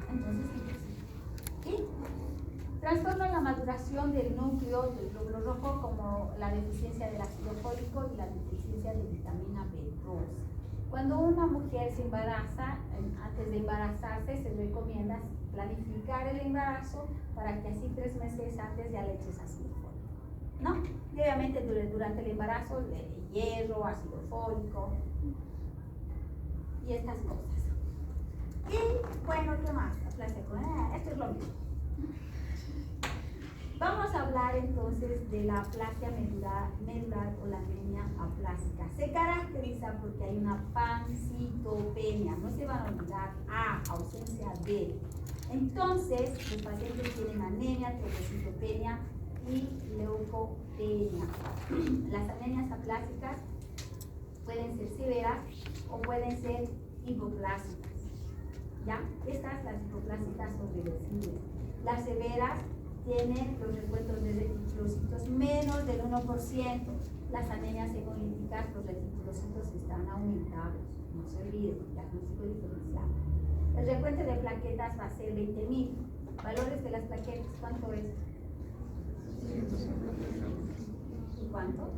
Entonces, ¿sí? Trastorno en la maduración del núcleo del glóbulo rojo, como la deficiencia del ácido fólico y la deficiencia de vitamina B12. Cuando una mujer se embaraza, antes de embarazarse se recomienda planificar el embarazo para que así 3 meses antes ya le eches ácido fólico, ¿no? Y obviamente durante el embarazo, hierro, ácido fólico y estas cosas. Y bueno, ¿qué más? Esto es lo mismo. Vamos a hablar entonces de la aplasia medular o la anemia aplásica. Se caracteriza porque hay una pancitopenia, no se van a olvidar, A, ausencia de. Entonces, los pacientes tienen anemia, trombocitopenia y leucopenia. Las anemias aplásicas pueden ser severas o pueden ser hipoplásicas. ¿Ya? Estas, las hipoplásicas, son reversibles. Las severas tienen los recuentos de reticulocitos menos del 1%. Las anemias hemolíticas, los reticulocitos están aumentados. No se olviden, diagnóstico diferencial. El recuento de plaquetas va a ser 20.000. Valores de las plaquetas, ¿cuánto es? ¿Y cuánto?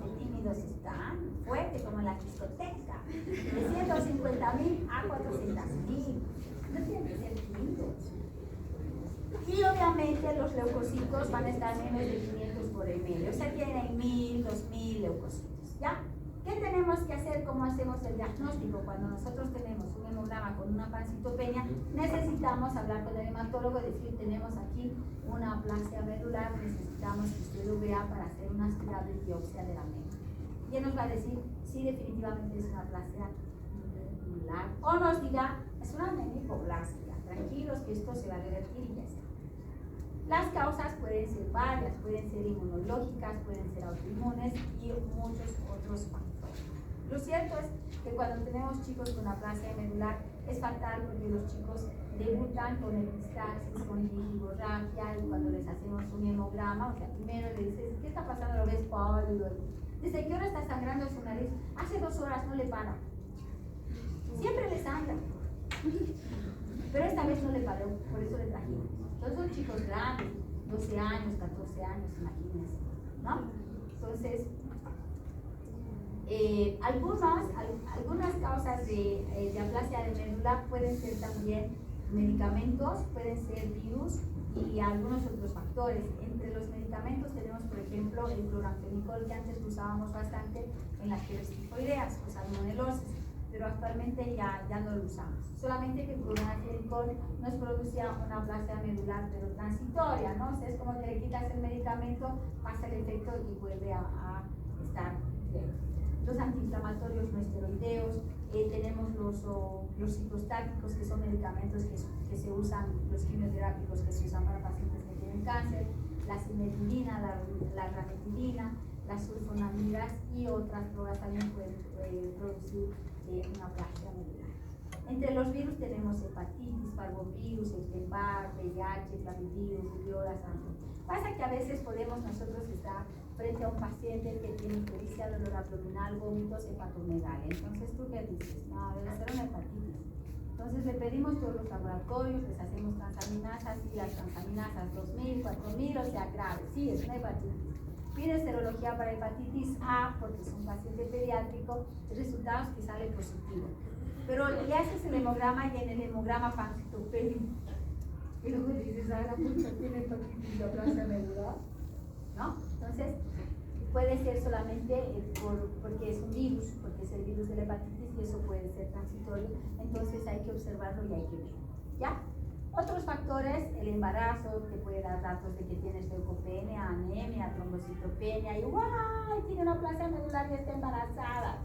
Qué tímidos están, fuerte como en la discoteca. De 150.000 a 400.000. No tienen que ser tímidos. Y obviamente los leucocitos van a estar menos de 500 por ml. O sea, tienen 1.000, 2.000 leucocitos. ¿Ya? ¿Qué tenemos que hacer? ¿Cómo hacemos el diagnóstico? Cuando nosotros tenemos un hemograma con una pancitopenia, necesitamos hablar con el hematólogo y decir, tenemos aquí una aplasia medular, necesitamos que usted lo vea para hacer una aspirada de biopsia de la médula. Y él nos va a decir si definitivamente es una aplasia medular. O nos dirá, es una anemia hipoplásica. Tranquilos que esto se va a revertir y ya está. Las causas pueden ser varias, pueden ser inmunológicas, pueden ser autoinmunes y muchos otros factores. Lo cierto es que cuando tenemos chicos con aplasia medular es fatal porque los chicos debutan con epistaxis, con gingivorragia y cuando les hacemos un hemograma, o sea, primero le dices, ¿qué está pasando? Lo ves pálido. ¿Desde qué hora está sangrando su nariz? Hace 2 horas, no le para. Siempre le sangra. Pero esta vez no le paró, por eso le trajimos. Todos son chicos grandes, 12 años, 14 años, imagínense, ¿no? Entonces, algunas causas de aplasia de médula pueden ser también medicamentos, pueden ser virus y algunos otros factores. Entre los medicamentos tenemos, por ejemplo, el cloramfenicol, que antes lo usábamos bastante en las fiebres tifoideas o salmonelosis, pero actualmente ya no lo usamos. Solamente que el cloramfenicol nos producía una aplasia medular, pero transitoria, ¿no? O sea, es como que le quitas el medicamento, pasa el efecto y vuelve a estar bien. Los antiinflamatorios no esteroideos, tenemos los citostáticos, que son medicamentos que se usan, los quimioterápicos que se usan para pacientes que tienen cáncer, la cimetilina, la ranitidina, las sulfonamidas y otras drogas también pueden producir una aplasia medular. Entre los virus tenemos hepatitis, parvovirus, Epstein-Barr, VIH, flavivirus, rubiola, sarampión. Pasa que a veces podemos nosotros estar frente a un paciente que tiene ictericia, dolor abdominal, vómitos, hepatomegalia. Entonces, ¿tú qué dices? No, debe ser una hepatitis. Entonces, le pedimos todos los laboratorios, les hacemos transaminasas y las transaminasas 2000, 4000, o sea, grave. Sí, es una hepatitis. Pide serología para hepatitis A porque es un paciente pediátrico, el resultado es que sale positivo. Pero le haces el hemograma y en el hemograma pancitopénico. Y luego dices, ah, la puta tiene hepatitis de aplasia medular, ¿no? Entonces, puede ser solamente porque es un virus, porque es el virus de la hepatitis y eso puede ser transitorio. Entonces, hay que observarlo y hay que ver, ¿ya? Otros factores, el embarazo, te puede dar datos de que tienes leucopenia, anemia, trombocitopenia y ¡guay! Tiene una aplasia medular y está embarazada.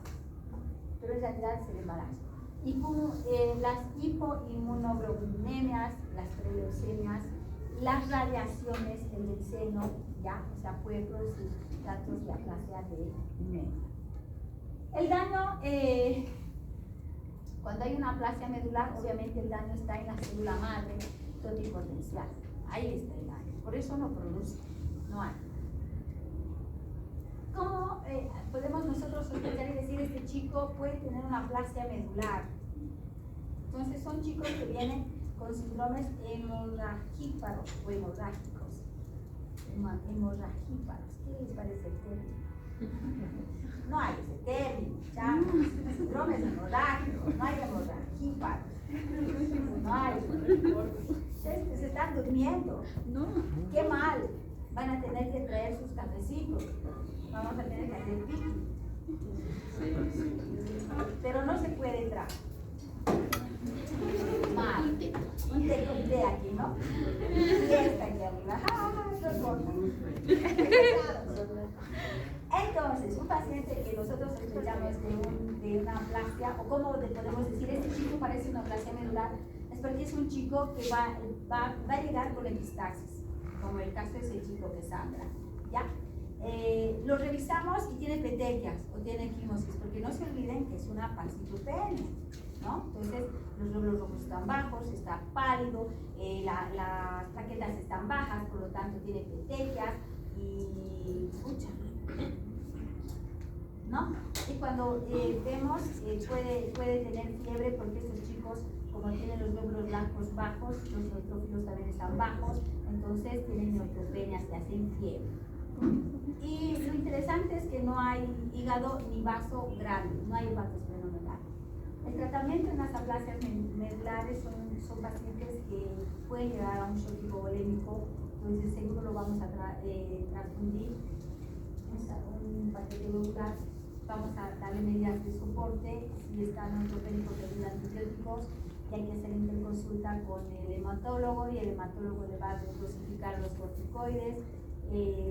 Pero en realidad es el embarazo. Las hipoinmunoglobuliniemias, las preleucemias, las radiaciones en el seno, ya, o sea, puede producir datos de aplasia de media. El daño, cuando hay una aplasia medular, obviamente el daño está en la célula madre totipotencial. Ahí está el daño. Por eso no produce, no hay. ¿Cómo podemos nosotros sospechar y decir este chico puede tener una aplasia medular? Entonces son chicos que vienen con síndromes hemorragíparos o hemorrágicos. Hemorragíparos, ¿qué les parece el término? No hay ese término, chavos. Síndromes hemorrágicos, no hay hemorragíparos. No hay. Ustedes se están durmiendo. No. Qué mal. Van a tener que traer sus cafecitos. Vamos a tener que hacer piqui. Pero no se puede entrar. Mal. Un té aquí, ¿no? Y esta aquí arriba. Entonces, un paciente que nosotros sospechamos de una aplasia, o como podemos decir, este chico parece una aplasia medular, es porque es un chico que va a llegar con epistaxis, como el caso de ese chico que sangra, ¿ya? Lo revisamos y tiene petequias o tiene equimosis, porque no se olviden que es una pancitopenia, ¿no? Entonces, los glóbulos rojos están bajos, está pálido, las plaquetas están bajas, por lo tanto tiene petequias y escucha, ¿no? Y cuando vemos, puede tener fiebre porque estos chicos, como tienen los glóbulos blancos bajos, los neutrófilos también están bajos, entonces tienen neutropenias que hacen fiebre. Y lo interesante es que no hay hígado ni vaso grande, no hay hepatosplenomegalia. El tratamiento en las aplasias medulares son pacientes que pueden llegar a un shock hipovolémico, entonces seguro lo vamos a transfundir un paquete globular, vamos a darle medidas de soporte, si está neutropénico pedir antibióticos, y hay que hacer interconsulta con el hematólogo y el hematólogo le va a dosificar los corticoides,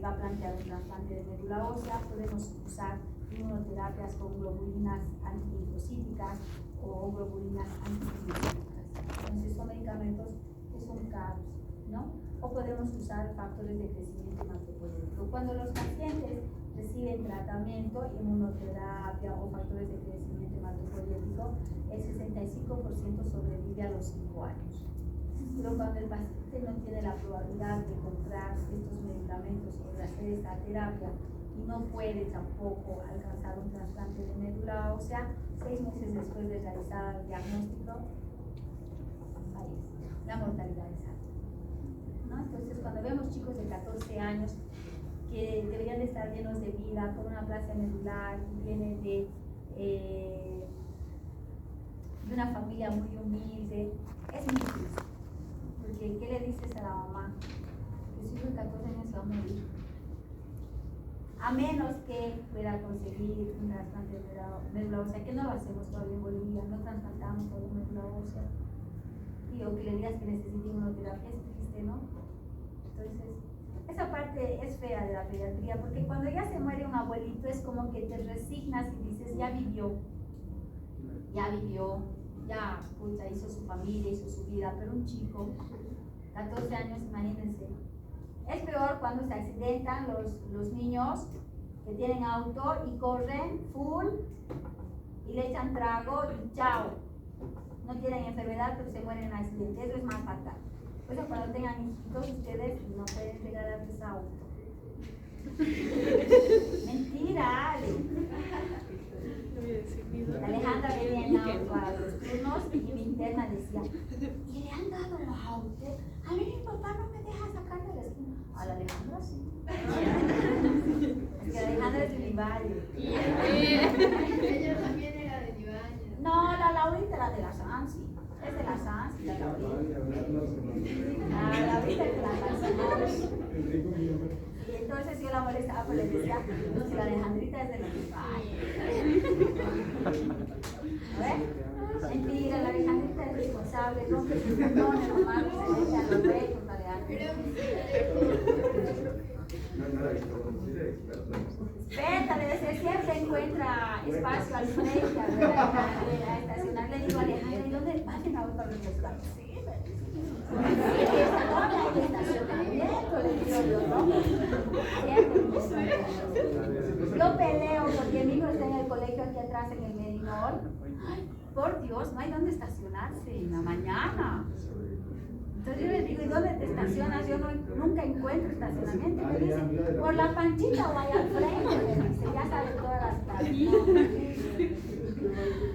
va a plantear un trasplante de médula ósea, podemos usar inmunoterapias con globulinas antilinfocíticas o globulinas antilinfocíticas. Entonces son medicamentos que son caros, ¿no? O podemos usar factores de crecimiento hematopoyético. Cuando los pacientes reciben tratamiento, inmunoterapia o factores de crecimiento hematopoyético, el 65% sobrevive a los 5 años. Pero cuando el paciente no tiene la probabilidad de comprar estos medicamentos o de hacer esta terapia y no puede tampoco alcanzar un trasplante de médula ósea, 6 meses después de realizar el diagnóstico, ahí es, la mortalidad es alta, ¿no? Entonces, cuando vemos chicos de 14 años que deberían de estar llenos de vida, con una aplasia medular, que viene de de una familia muy humilde, es muy triste. Porque, ¿qué le dices a la mamá? Que su hijo de 14 años se va a morir. A menos que pueda conseguir un trasplante de médula ósea, que no lo hacemos todavía en Bolivia, no trasplantamos todavía médula ósea. Y o que le digas que necesita inmunoterapia, es triste, ¿no? Entonces, esa parte es fea de la pediatría, porque cuando ya se muere un abuelito es como que te resignas y dices, ya vivió, ya pucha, hizo su familia, hizo su vida, pero un chico, 14 años, imagínense. Es peor cuando se accidentan los niños que tienen auto y corren full y le echan trago y chao. No tienen enfermedad pero se mueren en accidente. Eso es más fatal. Por eso cuando tengan hijitos ustedes no pueden regalarles ese auto. Mentira, Ale. Alejandra venía en auto a los turnos y mi interna decía, ¿y le han dado auto? A mí mi papá no me deja sacar de la esquina. A la Alejandra sí. Es que Alejandra es de mi barrio. Ella también era de mi barrio. No, la Laurita era de la Sansi. Es de la Sansi, la Laurita. La Laurita es de la Sansi. Y entonces yo la molestaba porque le decía que la Alejandrita es de mi barrio. ¿Ves? Mentira, la Alejandrita es responsable, rompe sus botones, nomás se mete a los reyes, Espera, debe ser, siempre encuentra espacio al frente a estacionar. Le digo a Alejandra, ¿y dónde pasen a otro refrescar? Sí, esta hora hay estacionamiento, le digo yo, ¿no? Siempre. Yo peleo porque mi hijo está en el colegio aquí atrás en el Medinor. Ay, por Dios, no hay dónde estacionarse en la mañana. Entonces yo le digo, ¿y dónde te estacionas? Yo nunca encuentro estacionamiento. Me dice, por la Panchita o allá al frente. Me dice, ya sabe todas las calles.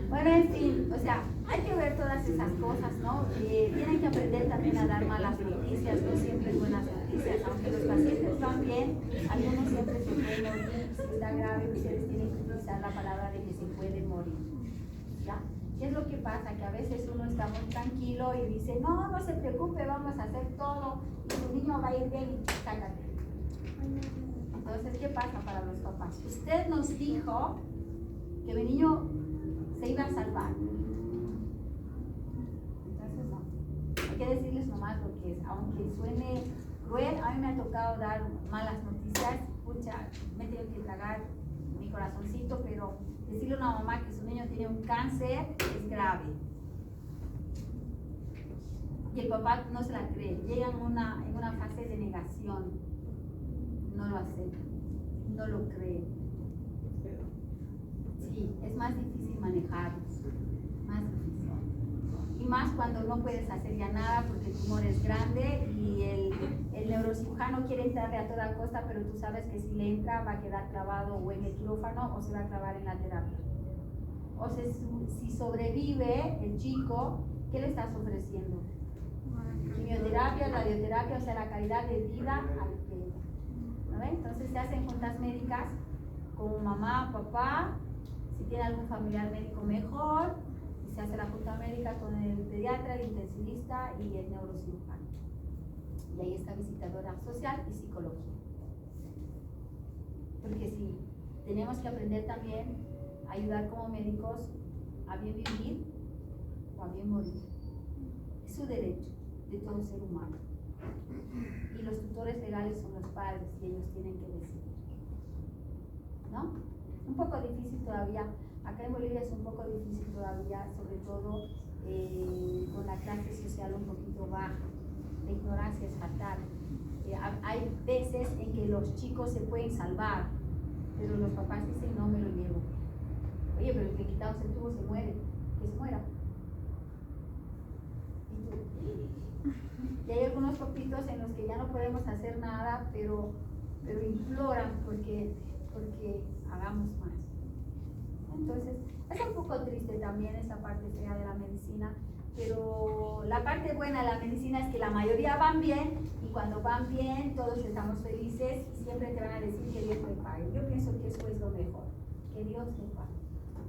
Bueno, en fin, o sea, hay que ver todas esas cosas, ¿no? Tienen que aprender también a dar malas noticias, no siempre buenas noticias. Aunque los pacientes van bien, algunos siempre se pueden morir. Si está grave, ustedes tienen que utilizar la palabra de que se puede morir. ¿Ya? ¿Qué es lo que pasa? Que a veces uno está muy tranquilo y dice, no, no se preocupe, vamos a hacer todo, y su niño va a ir bien y cállate. Entonces, ¿qué pasa para los papás? Usted nos dijo que mi niño se iba a salvar. Entonces, no. Hay que decirles nomás lo que es. Aunque suene cruel, a mí me ha tocado dar malas noticias. Pucha, me he tenido que tragar mi corazoncito, pero decirle a una mamá que su niño tiene un cáncer es grave. Y el papá no se la cree. Llega en una fase de negación. No lo acepta. No lo cree. Sí, es más difícil manejarlo. Más difícil. Y más cuando no puedes hacer ya nada porque el tumor es grande y el neurocirujano quiere entrarle a toda costa, pero tú sabes que si le entra va a quedar clavado o en el quirófano o se va a clavar en la terapia. O sea, si sobrevive el chico, ¿qué le estás ofreciendo? Quimioterapia, radioterapia, o sea, la calidad de vida al pelo. ¿No ven? Entonces se hacen juntas médicas con mamá, papá, si tiene algún familiar médico mejor, y se hace la junta médica con el pediatra, el intensivista y el neurocirujano. Y ahí está visitadora social y psicología. Porque sí, tenemos que aprender también a ayudar como médicos a bien vivir o a bien morir. Es su derecho de todo ser humano. Y los tutores legales son los padres y ellos tienen que decidir. ¿No? Un poco difícil todavía. Acá en Bolivia es un poco difícil todavía, sobre todo con la clase social un poquito baja. La ignorancia es fatal. Hay veces en que los chicos se pueden salvar, pero los papás dicen, no me lo llevo. Oye, pero el que quitamos el tubo se muere. Que se muera. Y hay algunos papitos en los que ya no podemos hacer nada, pero imploran porque hagamos más. Entonces, es un poco triste también esta parte fea de la medicina, pero la parte buena de la medicina es que la mayoría van bien, y cuando van bien todos estamos felices y siempre te van a decir que Dios te pague. Yo pienso que eso es lo mejor, que Dios te pague,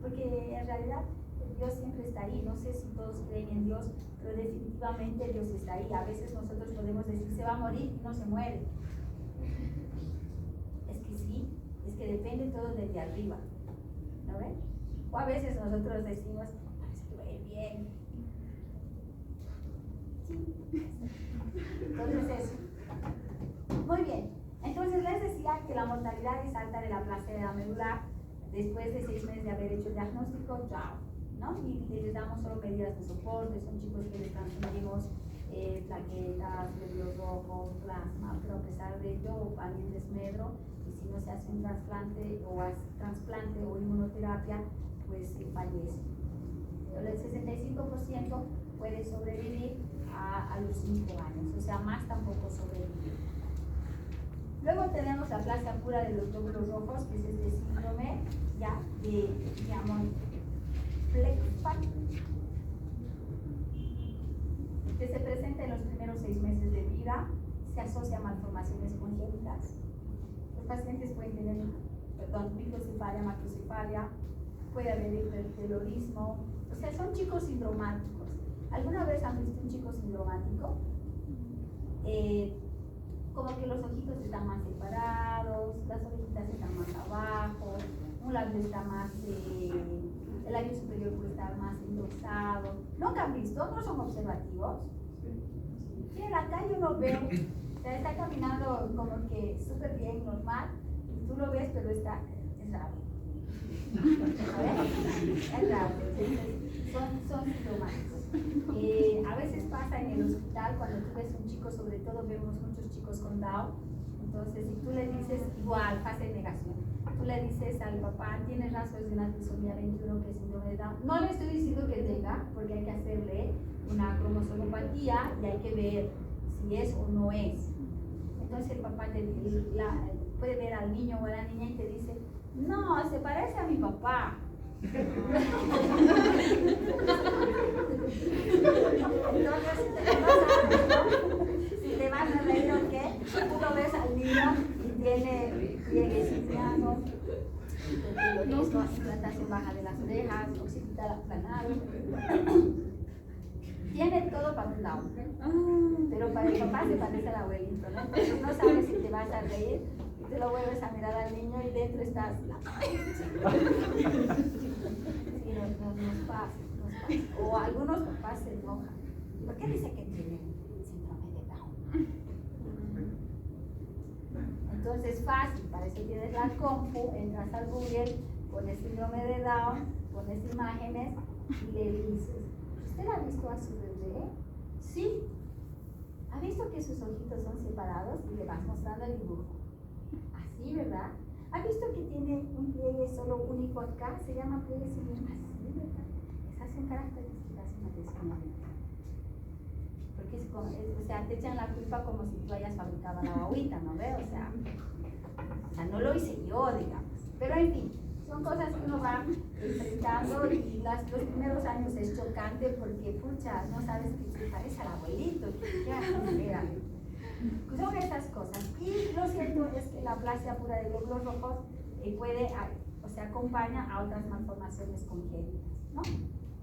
porque en realidad Dios siempre está ahí. No sé si todos creen en Dios, pero definitivamente Dios está ahí. A veces nosotros podemos decir, se va a morir y no se muere. Es que sí, es que depende todo de arriba. ¿No ven? O a veces nosotros decimos, parece que va a ir bien. Sí. Entonces eso. Muy bien. Entonces les decía que la mortalidad es alta de la aplasia medular después de 6 meses de haber hecho el diagnóstico, chao, ¿no? Y les damos solo medidas de soporte, son chicos que les transferimos plaquetas, glóbulos rojos, plasma, pero a pesar de ello, alguien desmedro, y si no se hace un trasplante o inmunoterapia, pues fallece. Pero el 65% puede sobrevivir a los 5 años, o sea, más tampoco sobrevive. Luego tenemos la aplasia pura de los glóbulos rojos, que es este síndrome ya de Diamond-Blackfan, que se presenta en los primeros 6 meses de vida, se asocia a malformaciones congénitas. Los pacientes pueden tener, microcefalia, macrocefalia, puede haber hipertelorismo, o sea, son chicos sindromáticos. ¿Alguna vez han visto un chico sindromático? Como que los ojitos están más separados, las orejitas están más abajo, un labio está más, el labio superior puede estar más engrosado. ¿Nunca han visto? ¿No son observativos? Sí, en la calle uno ve, o sea, está caminando como que súper bien, normal, y tú lo ves, pero es raro. Es raro, son sindromáticos. A veces pasa en el hospital cuando tú ves un chico, sobre todo vemos muchos chicos con Down, entonces si tú le dices, igual, fase de negación, tú le dices al papá, tienes rasgos de una trisomía 21 que es síndrome de Down, no le estoy diciendo que tenga, porque hay que hacerle una cromosomopatía y hay que ver si es o no es. Entonces el papá puede ver al niño o a la niña y te dice, no, se parece a mi papá. Entonces, si te vas a reír o qué, tú lo ves al niño y tiene pliegues silianos, implantación baja de las orejas, occipital aplanado. Tiene todo para un lado, pero para el papá se parece al abuelito, ¿no? Entonces no sabes si te vas a reír y te lo vuelves a mirar al niño y dentro estás nos pasa. O algunos papás se enojan. ¿Por qué dice que tiene síndrome de Down? Entonces fácil, para eso tienes la compu, entras al Google, pones síndrome de Down, pones imágenes y le dices, ¿usted ha visto a su bebé? Sí. ¿Ha visto que sus ojitos son separados? Y le vas mostrando el dibujo. Así, ¿verdad? ¿Ha visto que tiene un pliegue solo único acá? Se llama pliegue siliar. Así, ¿verdad? Esas son características de una trisomía. Porque o sea, te echan la culpa como si tú hayas fabricado la guaguita, ¿no ves? O sea, no lo hice yo, digamos. Pero en fin, son cosas que uno va enfrentando y los primeros años es chocante porque, pucha, no sabes que se parece al abuelito, ¿qué haces? Son esas cosas. Y lo cierto es que la aplasia pura de glóbulos rojos acompaña a otras malformaciones congénitas, ¿no?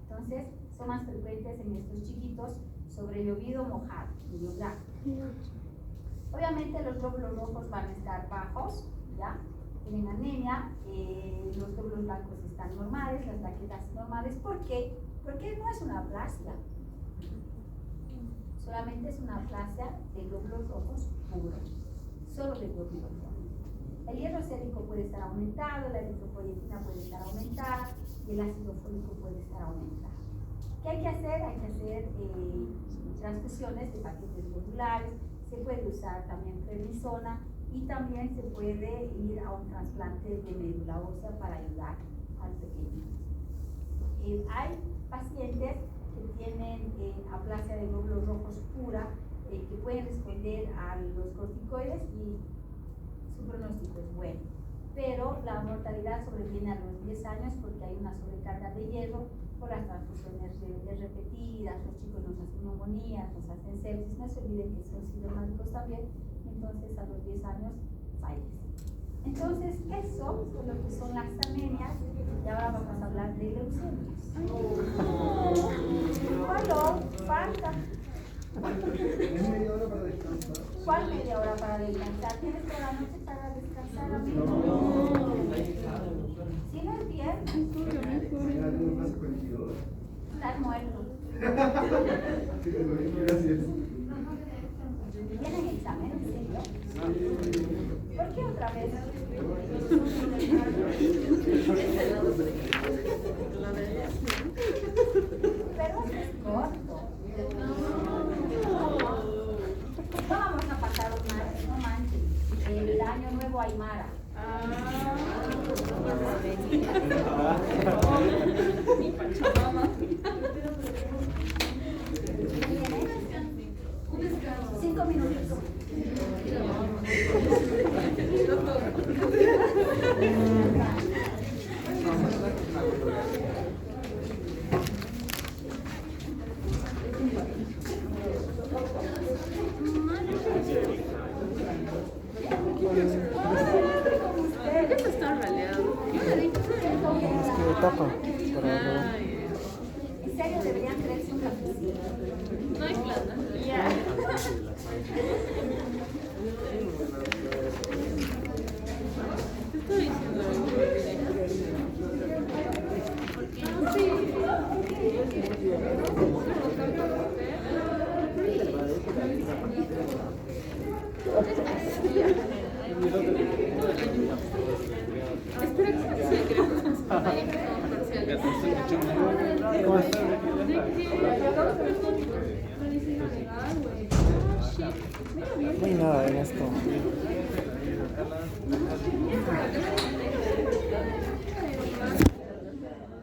Entonces, son más frecuentes en estos chiquitos sobre llovido mojado, medio blanco. Obviamente los glóbulos rojos van a estar bajos, ¿ya? Tienen anemia, los glóbulos blancos están normales, las plaquetas normales. ¿Por qué? Porque no es una aplasia. Solamente es una aplasia de glóbulos rojos puros, solo de glóbulos rojos. El hierro sérico puede estar aumentado, la eritropoyetina puede estar aumentada y el ácido fólico puede estar aumentado. ¿Qué hay que hacer? Hay que hacer transfusiones de paquetes globulares, se puede usar también prednisona y también se puede ir a un trasplante de médula ósea para ayudar al pequeño. Hay pacientes que tienen aplasia de glóbulos rojos pura, que pueden responder a los corticoides y su pronóstico es bueno. Pero la mortalidad sobreviene a los 10 años porque hay una sobrecarga de hierro por las transfusiones repetidas, los chicos nos hacen neumonías, nos hacen sepsis, no se olviden que son sintomáticos también, entonces a los 10 años fallecen. Entonces, eso es lo que son las anemias Y ahora vamos a hablar de leucemias. Aló, falta. ¿Es media hora para descansar? ¿Cuál media hora para descansar? ¿Tienes toda la noche para descansar, amigo? Si no es viernes, Mañana tengo clase 42. estás muerto. Gracias. ¿Tienen examen, en serio? ¿Por qué otra vez? Pero es corto. No vamos a pasar un martes, no manches. El año nuevo Aymara. Mi Pachamama. ¿Tienes? 5 minutitos. ¿Qué te está raleado? Es que tapa para robar. Ay, En serio, deberían creerse un cafecito. no hay plata. ¿Qué estoy diciendo? Espero que sí, creo que es No hay nada en esto.